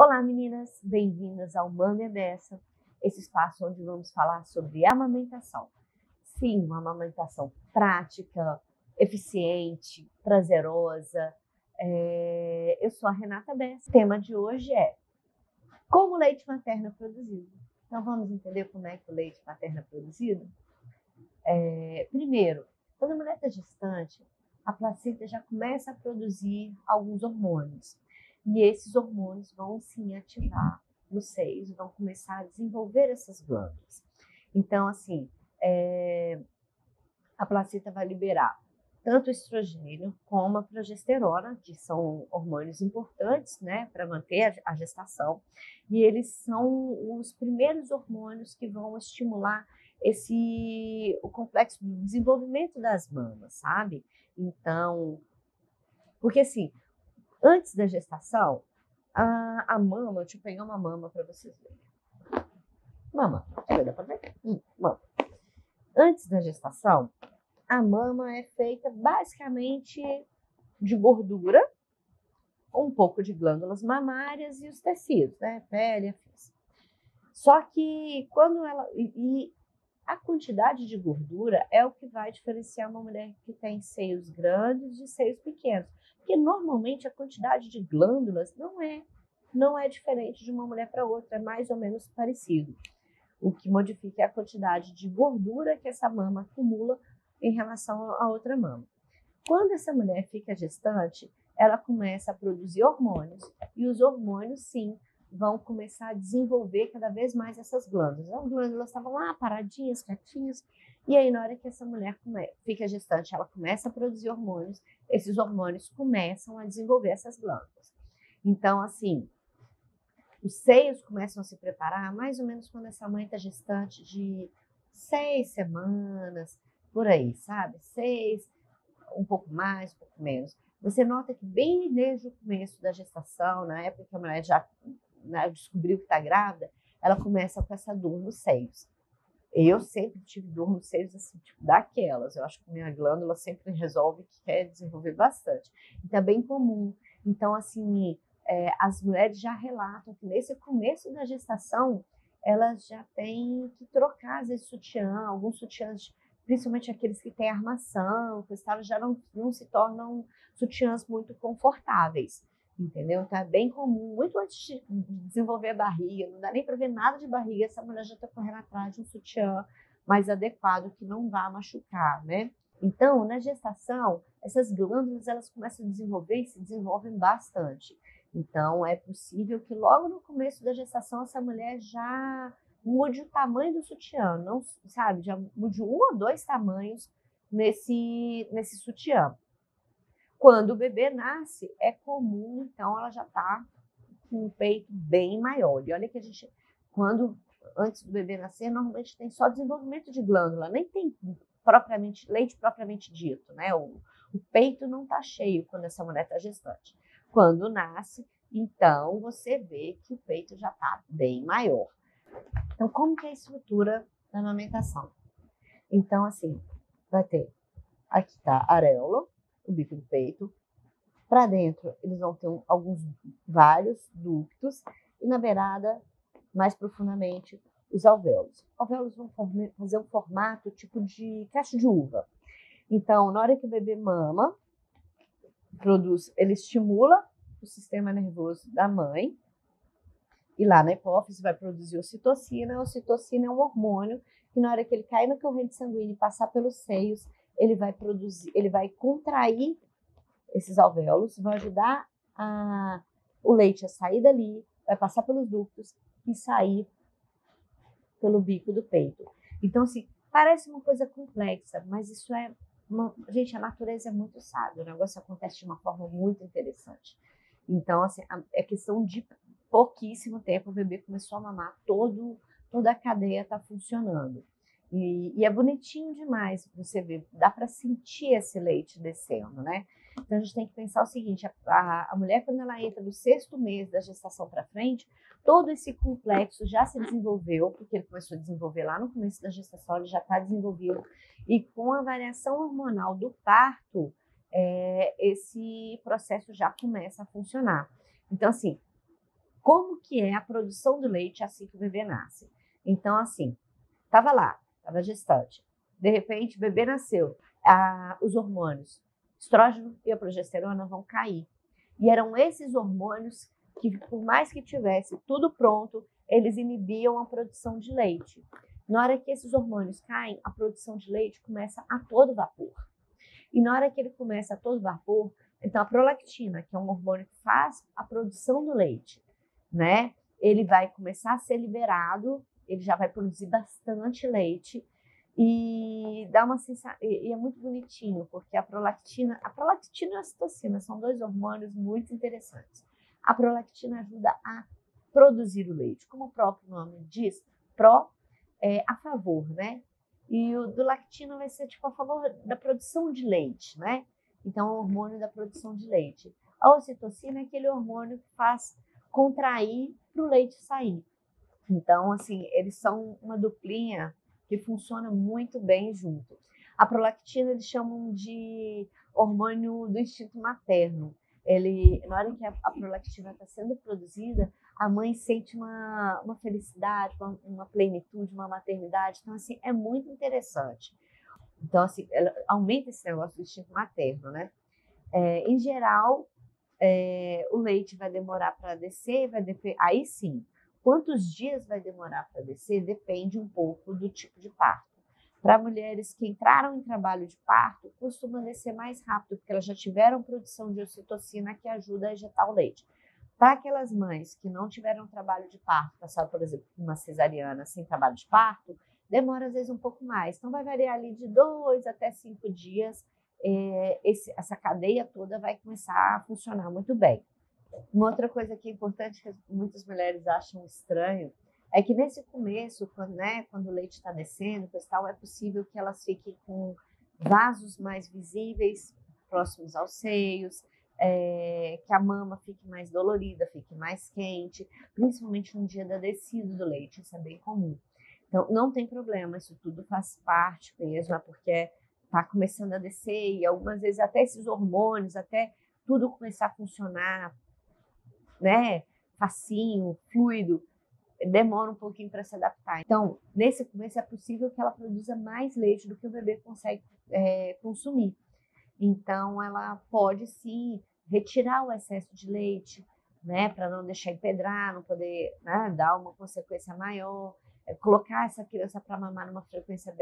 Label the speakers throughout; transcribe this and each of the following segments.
Speaker 1: Olá, meninas! Bem-vindas ao Mãe é Dessa, esse espaço onde vamos falar sobre amamentação. Sim, uma amamentação prática, eficiente, prazerosa. Eu sou a Renata Bessa. O tema de hoje é como o leite materno é produzido. Então, vamos entender como é que o leite materno é produzido? Primeiro, quando a mulher está gestante, a placenta já começa a produzir alguns hormônios. E esses hormônios vão sim ativar nos seios, vão começar a desenvolver essas glândulas. Então, assim, a placenta vai liberar tanto o estrogênio como a progesterona, que são hormônios importantes, né, para manter a gestação. E eles são os primeiros hormônios que vão estimular o complexo de desenvolvimento das mamas, sabe? Então, porque assim, antes da gestação, a mama, deixa eu pegar uma mama para vocês verem. Mama, dá para ver? Mama. Antes da gestação, a mama é feita basicamente de gordura, um pouco de glândulas mamárias e os tecidos, né? Pele, afins. Só que quando a quantidade de gordura é o que vai diferenciar uma mulher que tem seios grandes de seios pequenos. Porque normalmente a quantidade de glândulas não é diferente de uma mulher para outra, é mais ou menos parecido. O que modifica é a quantidade de gordura que essa mama acumula em relação a outra mama. Quando essa mulher fica gestante, ela começa a produzir hormônios, e os hormônios, sim, vão começar a desenvolver cada vez mais essas glândulas. As glândulas estavam lá paradinhas, quietinhas, e aí na hora que essa mulher fica gestante, ela começa a produzir hormônios, esses hormônios começam a desenvolver essas glândulas. Então, assim, os seios começam a se preparar mais ou menos quando essa mãe está gestante de 6 semanas, por aí, sabe? 6, um pouco mais, um pouco menos. Você nota que bem desde o começo da gestação, na época que a mulher já descobriu que está grávida, ela começa com essa dor nos seios. Eu sempre tive dor nos seios, assim, tipo, daquelas. Eu acho que minha glândula sempre resolve que quer desenvolver bastante. Então, é bem comum. Então, assim, as mulheres já relatam que nesse começo da gestação, elas já têm que trocar, às vezes, sutiã, alguns sutiãs, principalmente aqueles que têm armação, que já não se tornam sutiãs muito confortáveis, entendeu? Então é bem comum, muito antes de desenvolver a barriga, não dá nem para ver nada de barriga, essa mulher já está correndo atrás de um sutiã mais adequado, que não vá machucar, né? Então, na gestação, essas glândulas elas começam a desenvolver e se desenvolvem bastante. Então, é possível que logo no começo da gestação essa mulher já mude o tamanho do sutiã, não, sabe? Já mude 1 ou 2 tamanhos nesse sutiã. Quando o bebê nasce, é comum, então ela já está com o peito bem maior. E olha que antes do bebê nascer, normalmente tem só desenvolvimento de glândula, nem tem leite propriamente dito, né? O peito não está cheio quando essa mulher está gestante. Quando nasce, então você vê que o peito já está bem maior. Então, como que é a estrutura da amamentação? Então, assim, vai ter, aqui tá a areola, o bico do peito. Para dentro, eles vão ter vários ductos. E na beirada, mais profundamente, os alvéolos. Os alvéolos vão fazer um formato tipo de caixa de uva. Então, na hora que o bebê mama, ele estimula o sistema nervoso da mãe. E lá na hipófise vai produzir ocitocina. A ocitocina é um hormônio que na hora que ele cair na corrente sanguínea e passar pelos seios, ele vai contrair esses alvéolos, vai ajudar o leite a sair dali, vai passar pelos ductos e sair pelo bico do peito. Então, assim, parece uma coisa complexa, mas isso gente, a natureza é muito sábia, o negócio acontece de uma forma muito interessante. Então, assim, é questão de pouquíssimo tempo, o bebê começou a mamar, toda a cadeia está funcionando. E é bonitinho demais você ver, dá para sentir esse leite descendo, né? Então a gente tem que pensar o seguinte: a mulher, quando ela entra no 6º mês da gestação para frente, todo esse complexo já se desenvolveu, porque ele começou a desenvolver lá no começo da gestação, ele já está desenvolvido, e com a variação hormonal do parto, esse processo já começa a funcionar. Então, assim, como que é a produção do leite assim que o bebê nasce. Então, assim, estava lá, estava gestante. De repente, o bebê nasceu. Os hormônios, estrógeno e a progesterona vão cair. E eram esses hormônios que, por mais que tivesse tudo pronto, eles inibiam a produção de leite. Na hora que esses hormônios caem, a produção de leite começa a todo vapor. E na hora que ele começa a todo vapor, então a prolactina, que é um hormônio que faz a produção do leite, né? Ele vai começar a ser liberado, ele já vai produzir bastante leite e dá uma sensação, e é muito bonitinho, porque a prolactina e a ocitocina são dois hormônios muito interessantes. A prolactina ajuda a produzir o leite, como o próprio nome diz, a favor, né? E o do lactina vai ser tipo a favor da produção de leite, né? Então, é o hormônio da produção de leite. A ocitocina é aquele hormônio que faz contrair para o leite sair. Então, assim, eles são uma duplinha que funciona muito bem junto. A prolactina eles chamam de hormônio do instinto materno. Na hora que a prolactina está sendo produzida, a mãe sente uma felicidade, uma plenitude, uma maternidade. Então, assim, é muito interessante. Então, assim, ela aumenta esse negócio do instinto materno, né? Em geral, o leite vai demorar para descer, aí sim, quantos dias vai demorar para descer depende um pouco do tipo de parto. Para mulheres que entraram em trabalho de parto, costuma descer mais rápido, porque elas já tiveram produção de ocitocina que ajuda a ejetar o leite. Para aquelas mães que não tiveram trabalho de parto, passaram, por exemplo, uma cesariana sem trabalho de parto, demora às vezes um pouco mais. Então vai variar ali de 2 até 5 dias. Essa cadeia toda vai começar a funcionar muito bem. Uma outra coisa que é importante, que muitas mulheres acham estranho, é que nesse começo, quando o leite está descendo, é possível que elas fiquem com vasos mais visíveis próximos aos seios, que a mama fique mais dolorida, fique mais quente, principalmente no dia da descida do leite, isso é bem comum. Então, não tem problema, isso tudo faz parte mesmo, porque está começando a descer e algumas vezes até esses hormônios, até tudo começar a funcionar, né, facinho, fluido, demora um pouquinho para se adaptar. Então, nesse começo é possível que ela produza mais leite do que o bebê consegue consumir. Então, ela pode sim retirar o excesso de leite, né, para não deixar empedrar, não poder, né, dar uma consequência maior, colocar essa criança para mamar numa frequência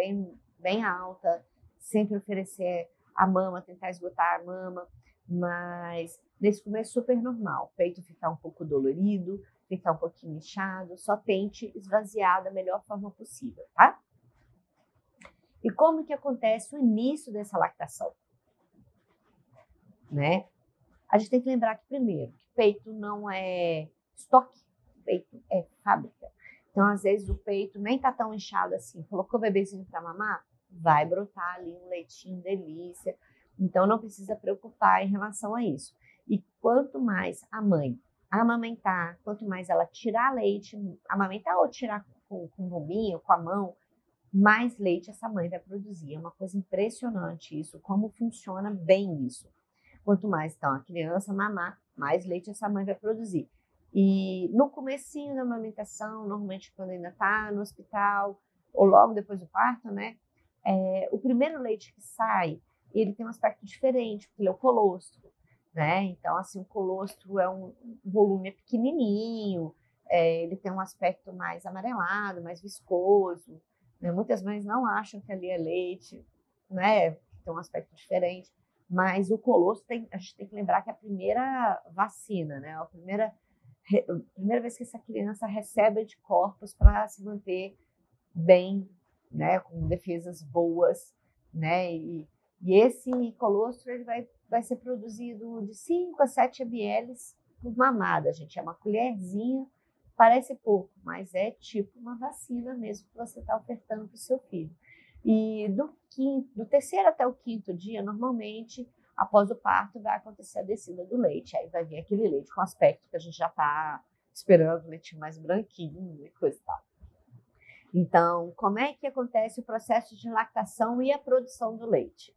Speaker 1: bem alta, sempre oferecer a mama, tentar esgotar a mama, mas nesse começo é super normal, o peito ficar um pouco dolorido, ficar um pouquinho inchado, só tente esvaziar da melhor forma possível, tá? E como que acontece o início dessa lactação? Né? A gente tem que lembrar que, primeiro, que peito não é estoque, peito é fábrica. Então, às vezes, o peito nem tá tão inchado assim. Colocou o bebezinho para mamar, vai brotar ali um leitinho delícia. Então, não precisa preocupar em relação a isso. E quanto mais a mãe amamentar, quanto mais ela tirar leite, amamentar ou tirar com bombinho, com a mão, mais leite essa mãe vai produzir. É uma coisa impressionante isso, como funciona bem isso. Quanto mais, então, a criança mamar, mais leite essa mãe vai produzir. E no comecinho da amamentação, normalmente quando ainda está no hospital, ou logo depois do parto, né? O primeiro leite que sai, ele tem um aspecto diferente, porque ele é o colostro, né? Então, assim, o colostro é um volume pequenininho, ele tem um aspecto mais amarelado, mais viscoso, né? Muitas mães não acham que ali é leite, né? Tem um aspecto diferente. Mas o colostro, a gente tem que lembrar que é a primeira vacina, né? A primeira vez que essa criança recebe anticorpos para se manter bem, né? Com defesas boas, né? E esse colostro ele vai ser produzido de 5 a 7 ml por mamada, gente. É uma colherzinha, parece pouco, mas é tipo uma vacina mesmo que você está ofertando para o seu filho. E do terceiro até o quinto dia, normalmente, após o parto, vai acontecer a descida do leite. Aí vai vir aquele leite com aspecto que a gente já está esperando, leitinho mais branquinho e coisa e tal. Então, como é que acontece o processo de lactação e a produção do leite?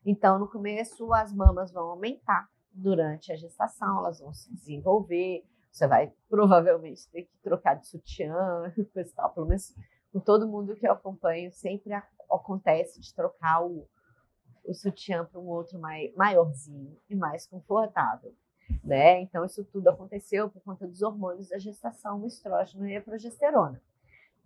Speaker 1: Então, no começo, as mamas vão aumentar durante a gestação, elas vão se desenvolver, Você vai provavelmente ter que trocar de sutiã, coisa e tal. Pelo menos com todo mundo que eu acompanho, sempre acontece de trocar o sutiã para um outro maiorzinho e mais confortável. Né? Então, isso tudo aconteceu por conta dos hormônios da gestação, o estrógeno e a progesterona.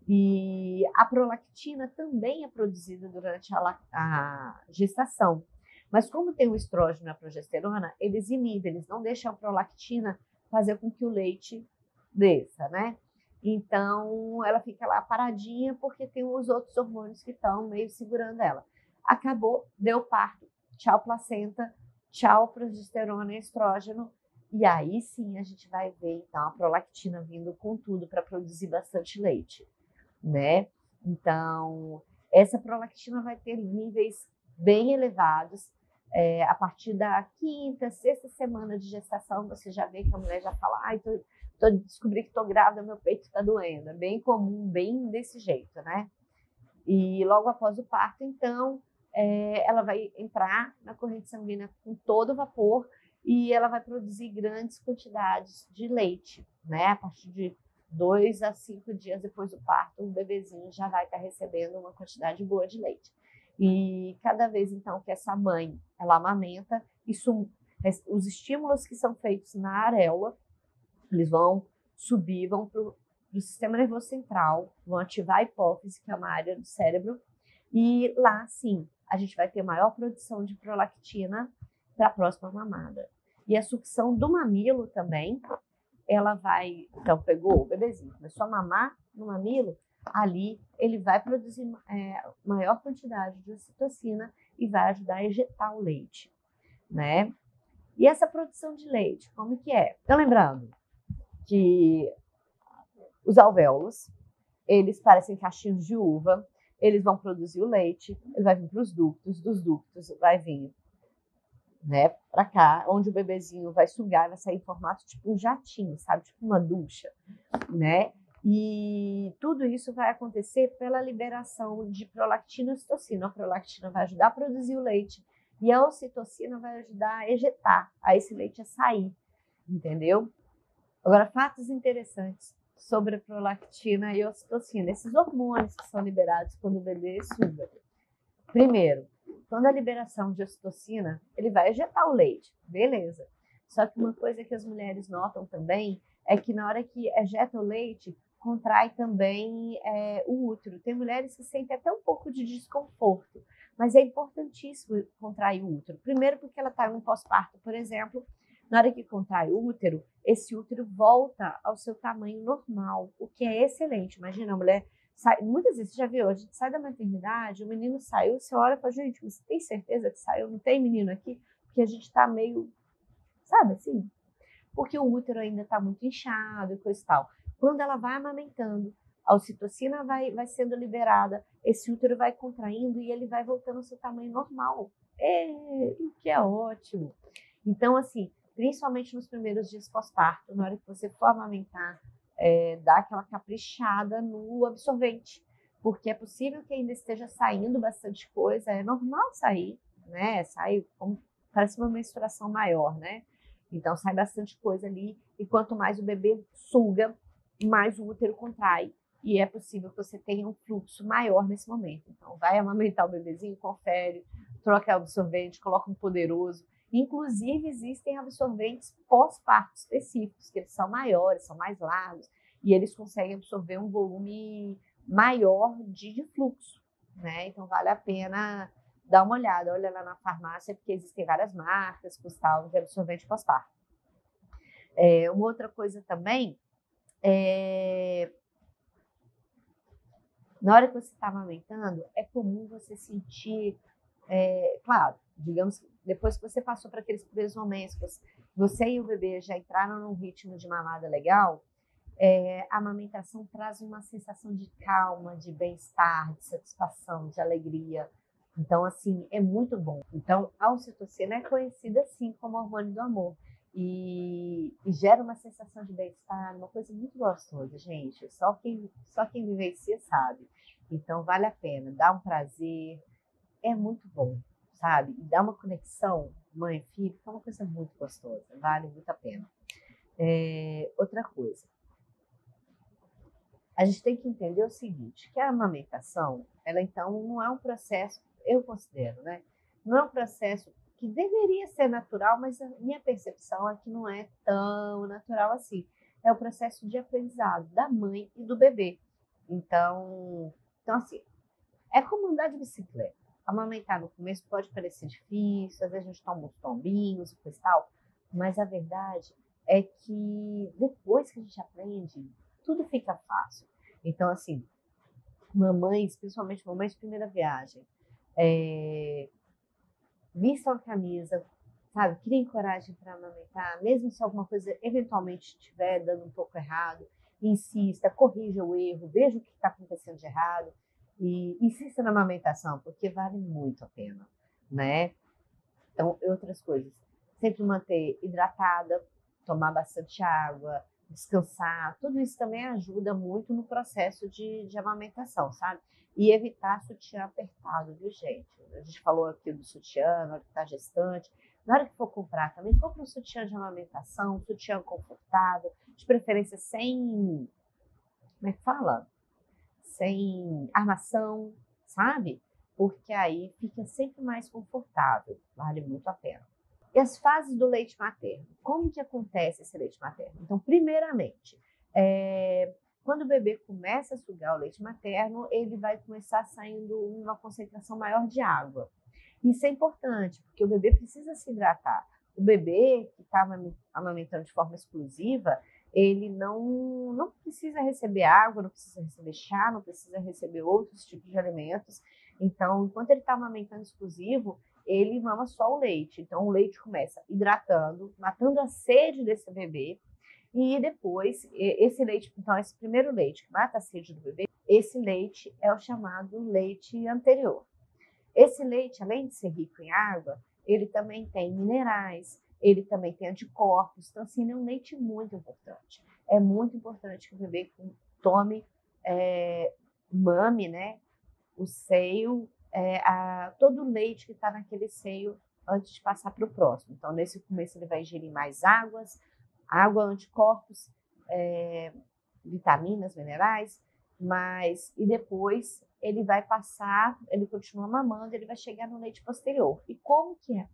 Speaker 1: E a prolactina também é produzida durante a gestação. Mas como tem o estrógeno e a progesterona, eles inibem, eles não deixam a prolactina fazer com que o leite desça, né? Então, ela fica lá paradinha porque tem os outros hormônios que estão meio segurando ela. Acabou, deu parto, tchau placenta, tchau progesterona e estrógeno. E aí sim a gente vai ver então a prolactina vindo com tudo para produzir bastante leite, né? Então, essa prolactina vai ter níveis bem elevados. A partir da quinta, sexta semana de gestação, você já vê que a mulher já fala, ai, descobri que estou grávida, meu peito está doendo. É bem comum, bem desse jeito, né? E logo após o parto, então, ela vai entrar na corrente sanguínea com todo vapor e ela vai produzir grandes quantidades de leite, né? A partir de 2 a 5 dias depois do parto, o bebezinho já vai estar recebendo uma quantidade boa de leite. E cada vez, então, que essa mãe, ela amamenta, os estímulos que são feitos na areola, eles vão subir, vão para o sistema nervoso central, vão ativar a hipófise, que é uma área do cérebro, e lá, sim, a gente vai ter maior produção de prolactina para a próxima mamada. E a sucção do mamilo também, ela vai... Então, pegou o bebezinho, começou a mamar no mamilo, ali ele vai produzir maior quantidade de ocitocina e vai ajudar a ejetar o leite, né? E essa produção de leite, como que é? Então, lembrando que os alvéolos, eles parecem cachinhos de uva, eles vão produzir o leite, ele vai vir para os ductos, dos ductos vai vir, né, para cá, onde o bebezinho vai sugar, vai sair em formato tipo um jatinho, sabe, tipo uma ducha, né? E tudo isso vai acontecer pela liberação de prolactina e ocitocina. A prolactina vai ajudar a produzir o leite e a ocitocina vai ajudar a ejetar, a esse leite a sair, entendeu? Agora, fatos interessantes sobre a prolactina e a ocitocina, esses hormônios que são liberados quando o bebê suga. Primeiro, quando a liberação de ocitocina, ele vai ejetar o leite, beleza. Só que uma coisa que as mulheres notam também é que na hora que ejeta o leite, contrai também o útero. Tem mulheres que sentem até um pouco de desconforto, mas é importantíssimo contrair o útero. Primeiro porque ela está em um pós-parto, por exemplo, na hora que contrai o útero, esse útero volta ao seu tamanho normal, o que é excelente. Imagina, a mulher sai, muitas vezes, você já viu, a gente sai da maternidade, o menino saiu, você olha e fala, gente, você tem certeza que saiu? Não tem menino aqui? Porque a gente está meio, sabe assim? Porque o útero ainda está muito inchado e coisa e tal. Quando ela vai amamentando, a ocitocina vai sendo liberada, esse útero vai contraindo e ele vai voltando ao seu tamanho normal. O que é ótimo. Então, assim, principalmente nos primeiros dias pós-parto, na hora que você for amamentar, dá aquela caprichada no absorvente, porque é possível que ainda esteja saindo bastante coisa, é normal sair, né? Sai como parece uma menstruação maior, né? Então sai bastante coisa ali, e quanto mais o bebê suga, mais o útero contrai, e é possível que você tenha um fluxo maior nesse momento. Então vai amamentar o bebezinho, confere, troca absorvente, coloca um poderoso. Inclusive, existem absorventes pós-parto específicos, que eles são maiores, são mais largos, e eles conseguem absorver um volume maior de fluxo, né? Então, vale a pena dar uma olhada, olha lá na farmácia, porque existem várias marcas, custal de absorvente pós-parto. Uma outra coisa também, na hora que você está amamentando, é comum você sentir, claro, digamos, depois que você passou por aqueles primeiros momentos, você e o bebê já entraram num ritmo de mamada legal, a amamentação traz uma sensação de calma, de bem-estar, de satisfação, de alegria. Então, assim, é muito bom. Então, a ocitocina é conhecida, sim, como hormônio do amor. E gera uma sensação de bem-estar, uma coisa muito gostosa, gente. Só quem vivencia sabe. Então, vale a pena, dá um prazer, é muito bom, sabe? E dá uma conexão mãe e filho, que é uma coisa muito gostosa, vale muito a pena. Outra coisa, a gente tem que entender o seguinte, que a amamentação, ela então não é um processo, eu considero, né? Não é um processo que deveria ser natural, mas a minha percepção é que não é tão natural assim. É o processo de aprendizado da mãe e do bebê. Então assim, é como andar de bicicleta. Amamentar no começo pode parecer difícil, às vezes a gente toma uns tombinhos e tal, mas a verdade é que depois que a gente aprende, tudo fica fácil. Então, assim, mamães, principalmente mamães de primeira viagem, vistam a camisa, sabe? Criem coragem para amamentar, mesmo se alguma coisa eventualmente estiver dando um pouco errado, insista, corrija o erro, veja o que está acontecendo de errado e insista na amamentação, porque vale muito a pena, né? Então, outras coisas, sempre manter hidratada, tomar bastante água, descansar, tudo isso também ajuda muito no processo de amamentação, sabe? E evitar sutiã apertado, viu, gente? A gente falou aqui do sutiã, na hora que está gestante. Na hora que for comprar também, compra um sutiã de amamentação, um sutiã confortável, de preferência sem, como é que fala? Sem armação, sabe? Porque aí fica sempre mais confortável, vale muito a pena. E as fases do leite materno? Como que acontece esse leite materno? Então, primeiramente, quando o bebê começa a sugar o leite materno, ele vai começar saindo uma concentração maior de água. Isso é importante, porque o bebê precisa se hidratar. O bebê que está amamentando de forma exclusiva, ele não precisa receber água, não precisa receber chá, não precisa receber outros tipos de alimentos. Então, enquanto ele está amamentando exclusivo, ele mama só o leite. Então, o leite começa hidratando, matando a sede desse bebê. E depois, esse leite, então, esse primeiro leite que mata a sede do bebê, esse leite é o chamado leite anterior. Esse leite, além de ser rico em água, ele também tem minerais, ele também tem anticorpos. Então, assim, ele é um leite muito importante. É muito importante que o bebê tome, mame, né, o seio, todo o leite que está naquele seio antes de passar para o próximo. Então, nesse começo, ele vai ingerir mais água, anticorpos, vitaminas, minerais, e depois ele vai passar, ele continua mamando, ele vai chegar no leite posterior. E como que é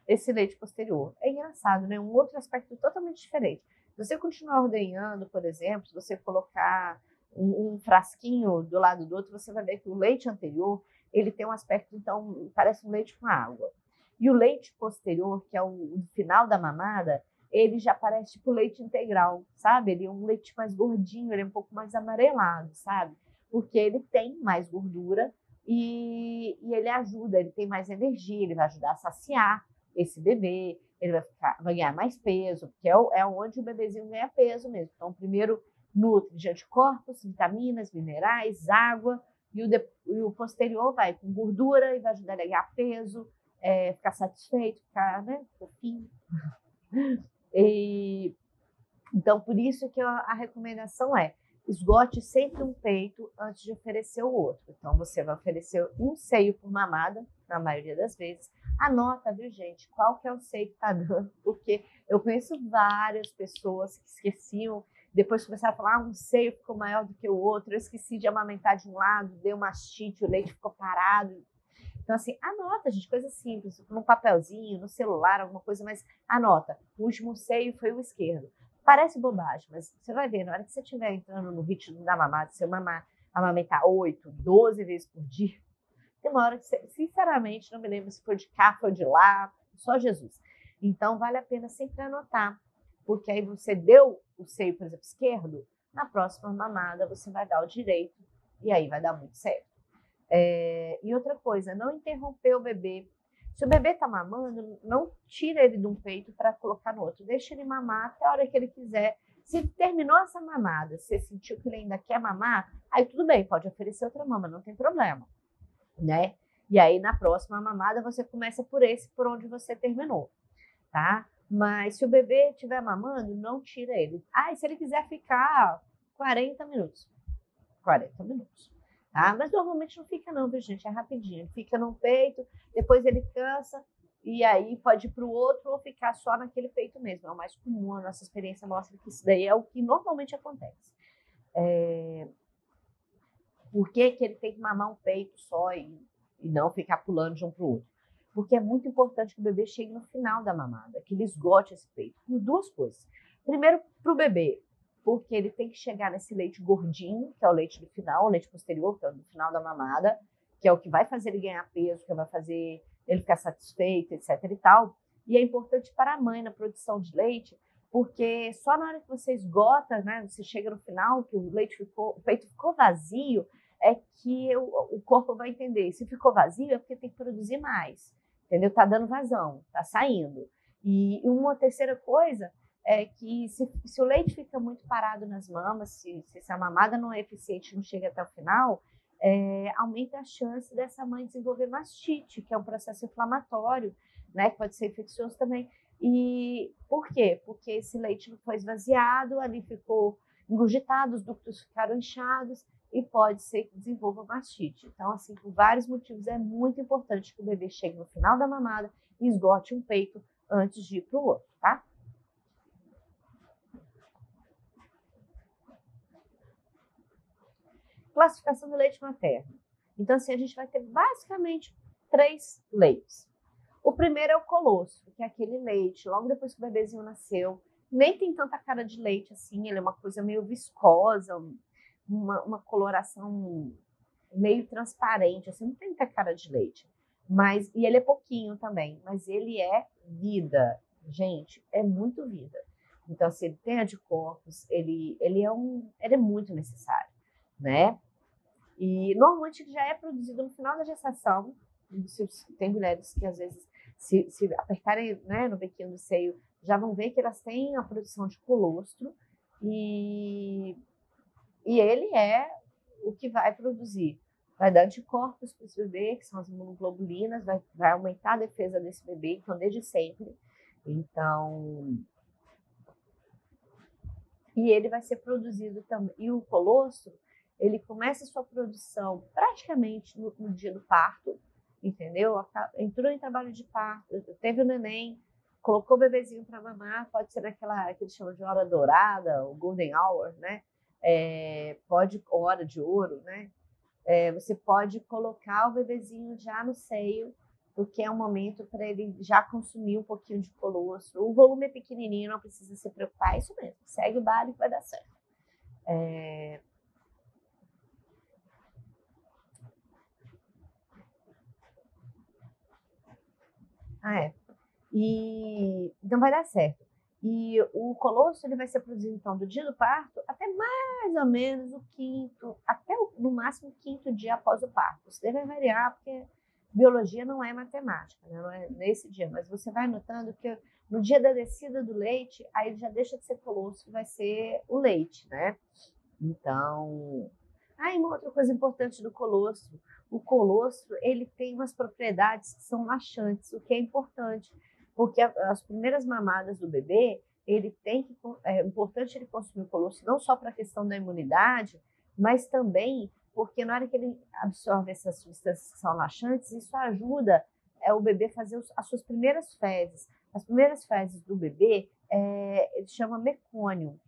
Speaker 1: esse leite posterior? É engraçado, né? Um outro aspecto totalmente diferente. Se você continuar ordenhando, por exemplo, se você colocar um frasquinho do lado do outro, você vai ver que o leite anterior, ele tem um aspecto, então, parece um leite com água. E o leite posterior, que é o final da mamada, ele já parece tipo leite integral, sabe? Ele é um leite mais gordinho, ele é um pouco mais amarelado, sabe? Porque ele tem mais gordura e ele ajuda, ele tem mais energia, ele vai ajudar a saciar esse bebê, ele vai ganhar mais peso, porque é onde o bebezinho ganha peso mesmo. Então, primeiro nutre de anticorpos, vitaminas, minerais, água, e o posterior vai com gordura e vai ajudar ele a ganhar peso, ficar satisfeito, ficar, né, fofinho. Então, por isso que a recomendação é esgote sempre um peito antes de oferecer o outro. Então, você vai oferecer um seio por mamada, na maioria das vezes. Anota, viu, gente, qual que é o seio que está dando, porque eu conheço várias pessoas que esqueciam, depois começaram a falar, um seio ficou maior do que o outro, eu esqueci de amamentar de um lado, deu mastite, o leite ficou parado. Então, assim, anota, gente, coisa simples, num papelzinho, no celular, alguma coisa, mas anota. O último seio foi o esquerdo. Parece bobagem, mas você vai ver, na hora que você estiver entrando no ritmo da mamada, se você amamentar 8, 12 vezes por dia, tem uma hora que você, sinceramente, não me lembro se foi de cá, foi de lá, só Jesus. Então, vale a pena sempre anotar, porque aí você deu o seio, por exemplo, esquerdo, na próxima mamada você vai dar o direito, e aí vai dar muito certo. E outra coisa, não interromper o bebê. Se o bebê está mamando, não tira ele de um peito para colocar no outro. Deixa ele mamar até a hora que ele quiser. Se terminou essa mamada, você sentiu que ele ainda quer mamar, aí tudo bem, pode oferecer outra mama, não tem problema, né? E aí na próxima mamada você começa por onde você terminou, tá? Mas se o bebê estiver mamando, não tira ele. E se ele quiser ficar 40 minutos, 40 minutos. Tá? Mas normalmente não fica não, viu, gente? É rapidinho. Ele fica no peito, depois ele cansa e aí pode ir para o outro ou ficar só naquele peito mesmo. É o mais comum, a nossa experiência mostra que isso daí é o que normalmente acontece. Por que ele tem que mamar um peito só e não ficar pulando de um para o outro? Porque é muito importante que o bebê chegue no final da mamada, que ele esgote esse peito, por duas coisas. Primeiro, para o bebê, porque ele tem que chegar nesse leite gordinho, que é o leite do final, o leite posterior, que é o do final da mamada, que é o que vai fazer ele ganhar peso, que vai fazer ele ficar satisfeito, etc. e tal. E é importante para a mãe na produção de leite, porque só na hora que você esgota, né, você chega no final, que o peito ficou vazio, é que o corpo vai entender. Se ficou vazio, é porque tem que produzir mais, entendeu? Tá dando vazão, tá saindo. E uma terceira coisa é que se o leite fica muito parado nas mamas, se essa mamada não é eficiente, não chega até o final, aumenta a chance dessa mãe desenvolver mastite, que é um processo inflamatório, né, que pode ser infeccioso também. E por quê? Porque esse leite não foi esvaziado, ali ficou engurgitado, os ductos ficaram inchados e pode ser que desenvolva mastite. Então, assim, por vários motivos, é muito importante que o bebê chegue no final da mamada e esgote um peito antes de ir para o outro, tá? Classificação do leite materno. Então, assim, a gente vai ter basicamente 3 leites. O primeiro é o colostro, que é aquele leite, logo depois que o bebezinho nasceu, nem tem tanta cara de leite assim, ele é uma coisa meio viscosa, uma coloração meio transparente, assim, não tem muita cara de leite. E ele é pouquinho também, mas ele é vida, gente, é muito vida. Então, se ele tem anticorpos, ele é muito necessário, né? E normalmente ele já é produzido no final da gestação. Tem mulheres que às vezes, se apertarem, né, no biquinho do seio, já vão ver que elas têm a produção de colostro e ele é o que vai produzir. Vai dar anticorpos para esse bebê, que são as imunoglobulinas, vai aumentar a defesa desse bebê, então desde sempre. Então, e ele vai ser produzido também. E o colostro, ele começa a sua produção praticamente no dia do parto, entendeu? Entrou em trabalho de parto, teve o neném, colocou o bebezinho para mamar, pode ser naquela que eles chamam de hora dourada, o golden hour, né? Hora de ouro, né? Você pode colocar o bebezinho já no seio, porque é um momento para ele já consumir um pouquinho de colostro. O volume é pequenininho, não precisa se preocupar, é isso mesmo. Segue o baile que vai dar certo. Então vai dar certo. E o colostro ele vai ser produzido então do dia do parto até mais ou menos o quinto, no máximo o quinto dia após o parto. Isso deve variar porque biologia não é matemática, né? Não é nesse dia, mas você vai notando que no dia da descida do leite, aí ele já deixa de ser colostro, vai ser o leite, né? Então, uma outra coisa importante do colostro, o colostro ele tem umas propriedades que são laxantes, o que é importante, porque as primeiras mamadas do bebê, é importante ele consumir o colostro não só para a questão da imunidade, mas também porque na hora que ele absorve essas substâncias que são laxantes, isso ajuda o bebê a fazer as suas primeiras fezes. As primeiras fezes do bebê, ele chama mecônio.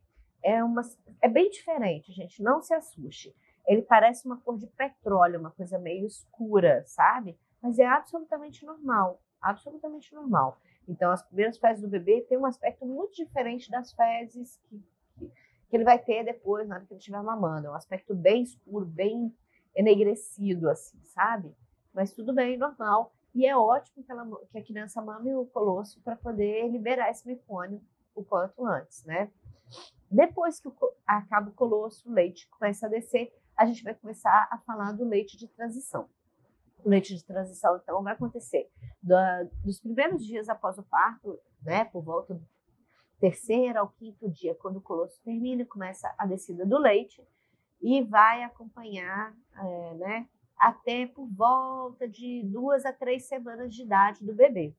Speaker 1: É bem diferente, gente, não se assuste. Ele parece uma cor de petróleo, uma coisa meio escura, sabe? Mas é absolutamente normal, absolutamente normal. Então, as primeiras fezes do bebê têm um aspecto muito diferente das fezes que ele vai ter depois, na hora que ele estiver mamando. É um aspecto bem escuro, bem enegrecido, assim, sabe? Mas tudo bem, normal. E é ótimo que a criança mame o colostro para poder liberar esse mecônio o quanto antes, né? Depois que acaba o colostro, o leite começa a descer, a gente vai começar a falar do leite de transição. O leite de transição, então, vai acontecer dos primeiros dias após o parto, né, por volta do terceiro ao quinto dia, quando o colostro termina, começa a descida do leite e vai acompanhar, né, até por volta de 2 a 3 semanas de idade do bebê.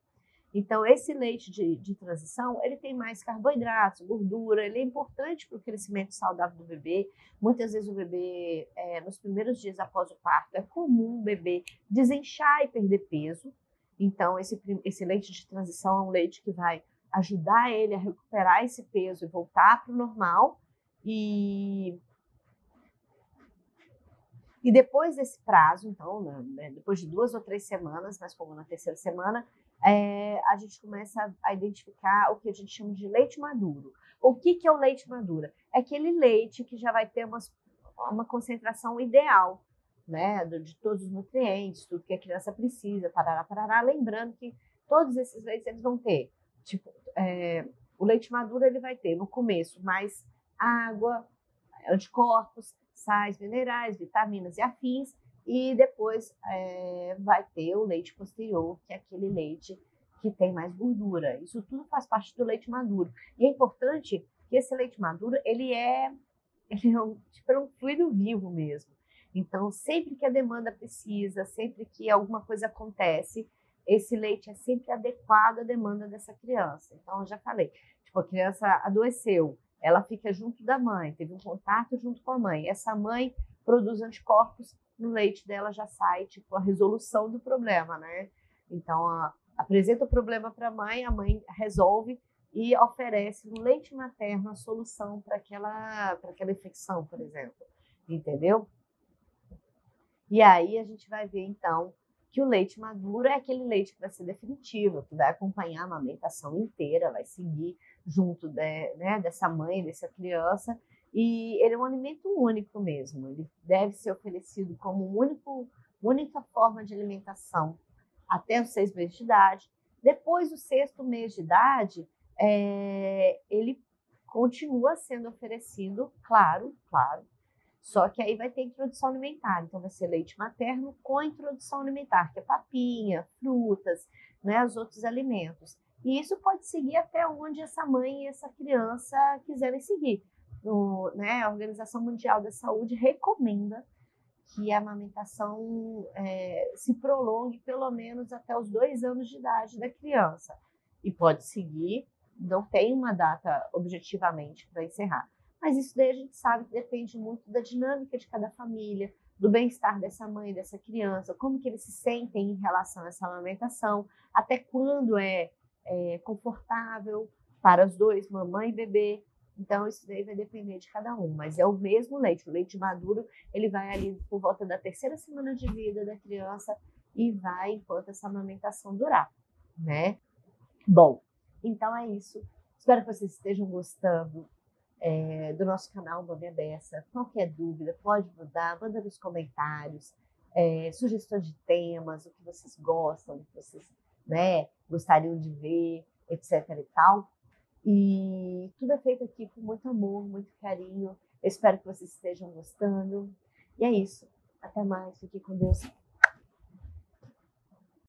Speaker 1: Então, esse leite de transição, ele tem mais carboidratos, gordura, ele é importante para o crescimento saudável do bebê. Muitas vezes o bebê, nos primeiros dias após o parto, é comum o bebê desinchar e perder peso. Então, esse leite de transição é um leite que vai ajudar ele a recuperar esse peso e voltar para o normal. E depois desse prazo, então, né, depois de 2 ou 3 semanas, mas como na terceira semana, a gente começa a identificar o que a gente chama de leite maduro. O que é o leite maduro? É aquele leite que já vai ter uma concentração ideal, né, de todos os nutrientes, tudo que a criança precisa, parará, parará. Lembrando que todos esses leites eles vão ter, tipo, o leite maduro ele vai ter no começo mais água, anticorpos, sais minerais, vitaminas e afins, e depois vai ter o leite posterior, que é aquele leite que tem mais gordura. Isso tudo faz parte do leite maduro. E é importante que esse leite maduro, ele é um fluido vivo mesmo. Então, sempre que a demanda precisa, sempre que alguma coisa acontece, esse leite é sempre adequado à demanda dessa criança. Então, eu já falei, tipo, a criança adoeceu, ela fica junto da mãe, teve um contato junto com a mãe. Essa mãe produz anticorpos, no leite dela já sai, tipo, a resolução do problema, né? Então, apresenta o problema para a mãe resolve e oferece no leite materno a solução para aquela infecção, por exemplo. Entendeu? E aí a gente vai ver, então, que o leite maduro é aquele leite que vai ser definitivo, que vai acompanhar a amamentação inteira, vai seguir junto dessa mãe, dessa criança, e ele é um alimento único mesmo, ele deve ser oferecido como única forma de alimentação até os 6 meses de idade. Depois do 6º mês de idade, ele continua sendo oferecido, claro, só que aí vai ter introdução alimentar, então vai ser leite materno com introdução alimentar, que é papinha, frutas, né, os outros alimentos. E isso pode seguir até onde essa mãe e essa criança quiserem seguir. A Organização Mundial da Saúde recomenda que a amamentação se prolongue pelo menos até os 2 anos de idade da criança. E pode seguir, não tem uma data objetivamente para encerrar. Mas isso daí a gente sabe que depende muito da dinâmica de cada família, do bem-estar dessa mãe, dessa criança, como que eles se sentem em relação a essa amamentação, até quando é confortável para os dois, mamãe e bebê. Então, isso daí vai depender de cada um, mas é o mesmo leite. O leite maduro, ele vai ali por volta da 3ª semana de vida da criança e vai enquanto essa amamentação durar, né? Bom, então é isso. Espero que vocês estejam gostando do nosso canal Mami Abessa. Qualquer dúvida, pode manda nos comentários, sugestões de temas, o que vocês gostam, o que vocês gostariam de ver, etc. e tal. E tudo é feito aqui com muito amor, muito carinho. Eu espero que vocês estejam gostando. E é isso. Até mais. Fique com Deus.